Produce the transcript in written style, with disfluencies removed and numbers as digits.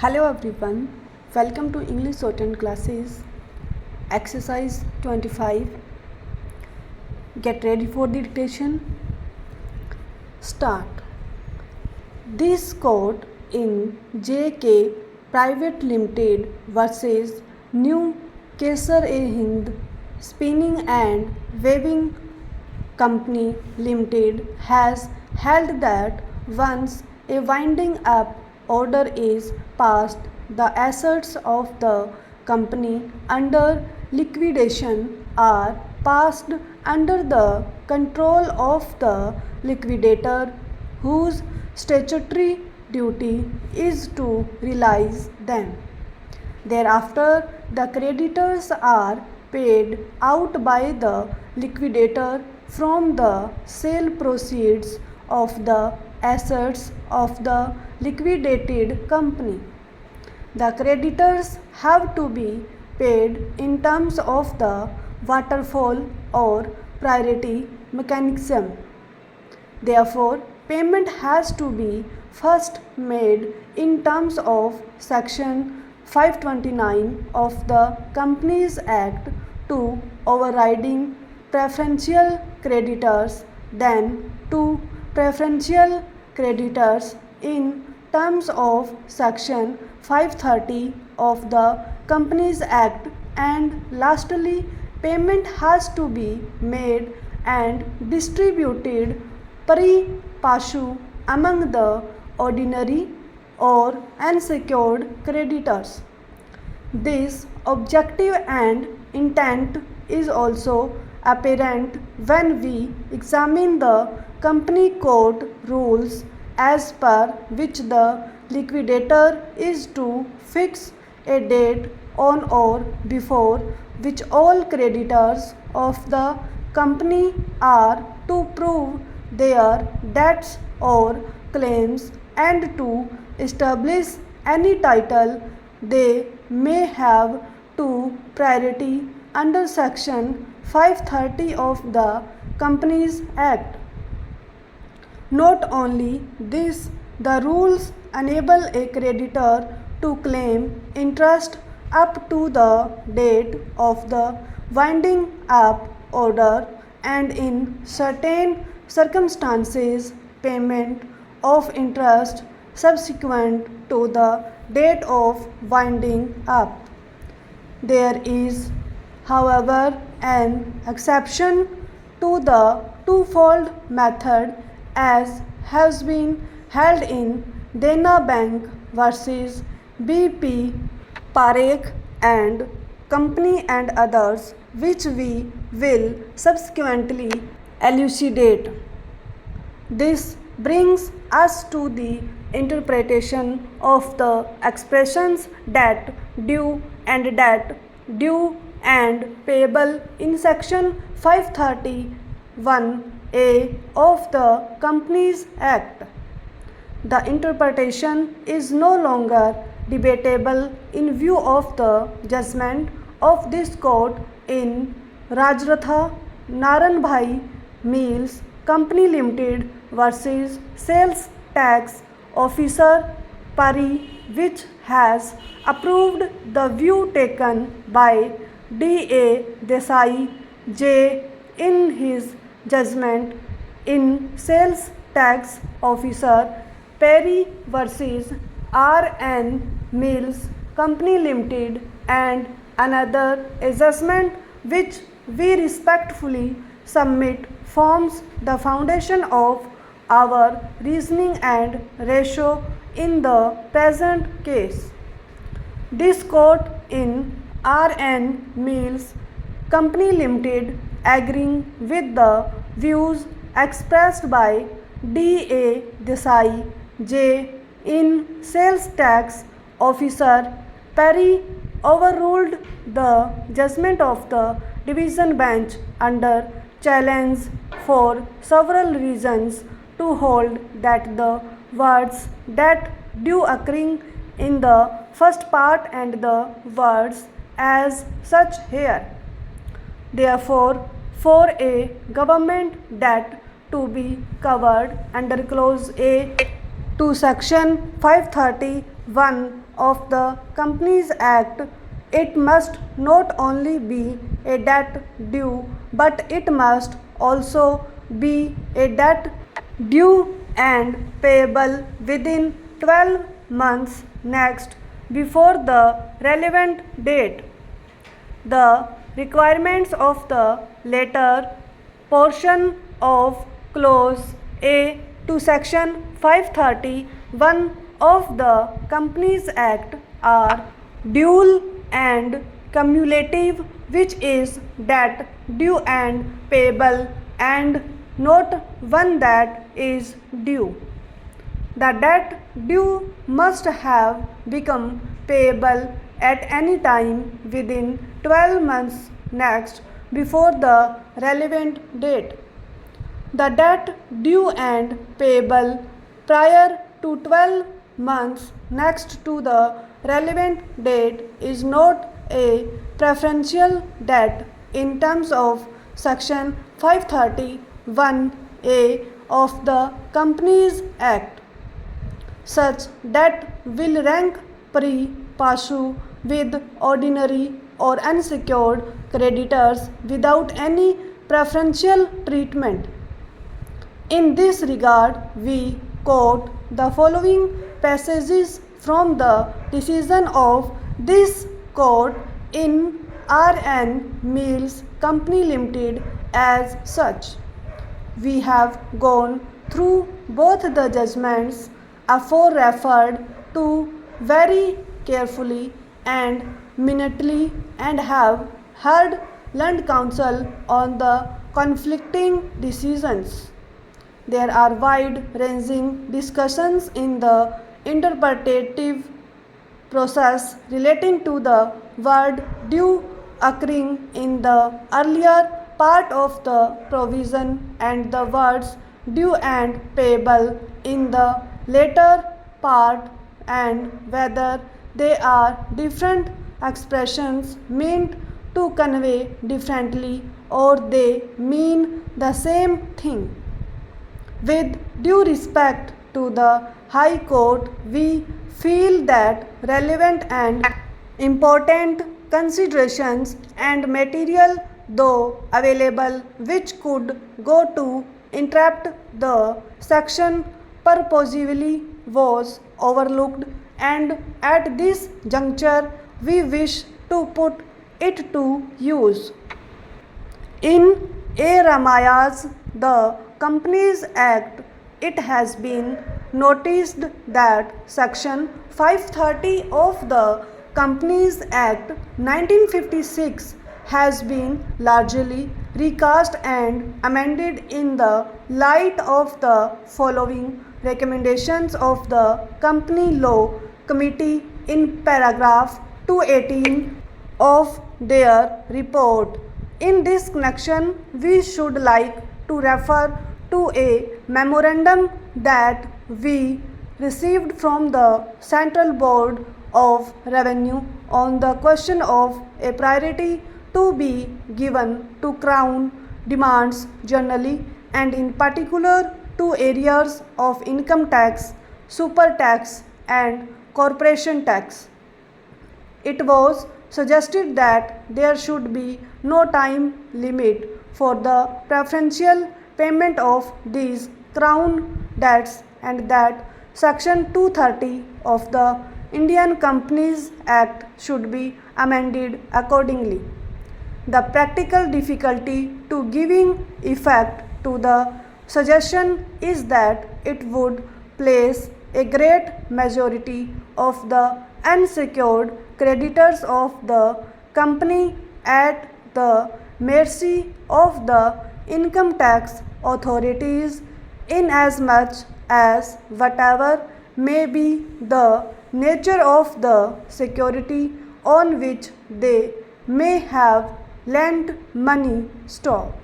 Hello everyone, welcome to English Shorthand classes, exercise 25. Get ready for the dictation. Start. This court in J.K. Private Limited versus New Kesar-e-Hind Spinning and Weaving Company Limited has held that once a winding up order is passed, the assets of the company under liquidation are passed under the control of the liquidator, whose statutory duty is to realize them. Thereafter, the creditors are paid out by the liquidator from the sale proceeds of the assets of the liquidated company. The creditors have to be paid in terms of the waterfall or priority mechanism. Therefore, payment has to be first made in terms of Section 529 of the Companies Act to overriding preferential creditors, then to preferential creditors in terms of Section 530 of the Companies Act, and lastly, payment has to be made and distributed pari passu among the ordinary or unsecured creditors. This objective and intent is also apparent when we examine the company court rules, as per which the liquidator is to fix a date on or before which all creditors of the company are to prove their debts or claims and to establish any title they may have to priority under Section 530 of the Companies Act. Not only this, the rules enable a creditor to claim interest up to the date of the winding up order, and in certain circumstances payment of interest subsequent to the date of winding up. There is, however, an exception to the twofold method, as has been held in Dena Bank versus B.P. Parekh and Company and others, which we will subsequently elucidate. This brings us to the interpretation of the expressions debt due and debt due and payable in Section 531A of the Companies Act. The interpretation is no longer debatable in view of the judgment of this court in Rajratha Naranbhai Mills Company Limited versus Sales Tax Officer Pari, which has approved the view taken by D.A. Desai J. in his judgment in Sales Tax Officer Perry versus R.N. Mills Company Limited, and another judgment which we respectfully submit forms the foundation of our reasoning and ratio in the present case. This court in R.N. Mills Company Limited, agreeing with the views expressed by D.A. Desai J. in Sales Tax Officer Perry, overruled the judgment of the division bench under challenge for several reasons, to hold that the words debt due occurring in the first part and the words as such here. Therefore, for a government debt to be covered under Clause A to Section 531 of the Companies Act, it must not only be a debt due, but it must also be a debt due and payable within 12 months next before the relevant date. The requirements of the latter portion of Clause A to Section 531 of the Companies Act are dual and cumulative, which is debt due and payable, and not one that is due. The debt due must have become payable at any time within 12 months next before the relevant date. The debt due and payable prior to 12 months next to the relevant date is not a preferential debt in terms of Section 531A of the Companies Act. Such debt will rank pari passu with ordinary or unsecured creditors without any preferential treatment. In this regard, we quote the following passages from the decision of this court in R.N. Mills Company Limited as such. We have gone through both the judgments afore referred to very carefully and minutely and have heard learned counsel on the conflicting decisions. There are wide-ranging discussions in the interpretative process relating to the word due occurring in the earlier part of the provision and the words due and payable in the later part, and whether they are different expressions meant to convey differently or they mean the same thing. With due respect to the High Court, we feel that relevant and important considerations and material, though available, which could go to interpret the section purposively, was overlooked, and at this juncture we wish to put it to use. In A. Ramaya's The Companies Act, it has been noticed that Section 530 of the Companies Act 1956 has been largely recast and amended in the light of the following recommendations of the Company Law Committee in paragraph 218 of their report. In this connection, we should like to refer to a memorandum that we received from the Central Board of Revenue on the question of a priority to be given to Crown demands generally, and in particular to areas of income tax, super tax and corporation tax. It was suggested that there should be no time limit for the preferential payment of these Crown debts, and that Section 230 of the Indian Companies Act should be amended accordingly. The practical difficulty to giving effect to the suggestion is that it would place a great majority of the unsecured creditors of the company at the mercy of the income tax authorities, inasmuch as whatever may be the nature of the security on which they may have lent money stop.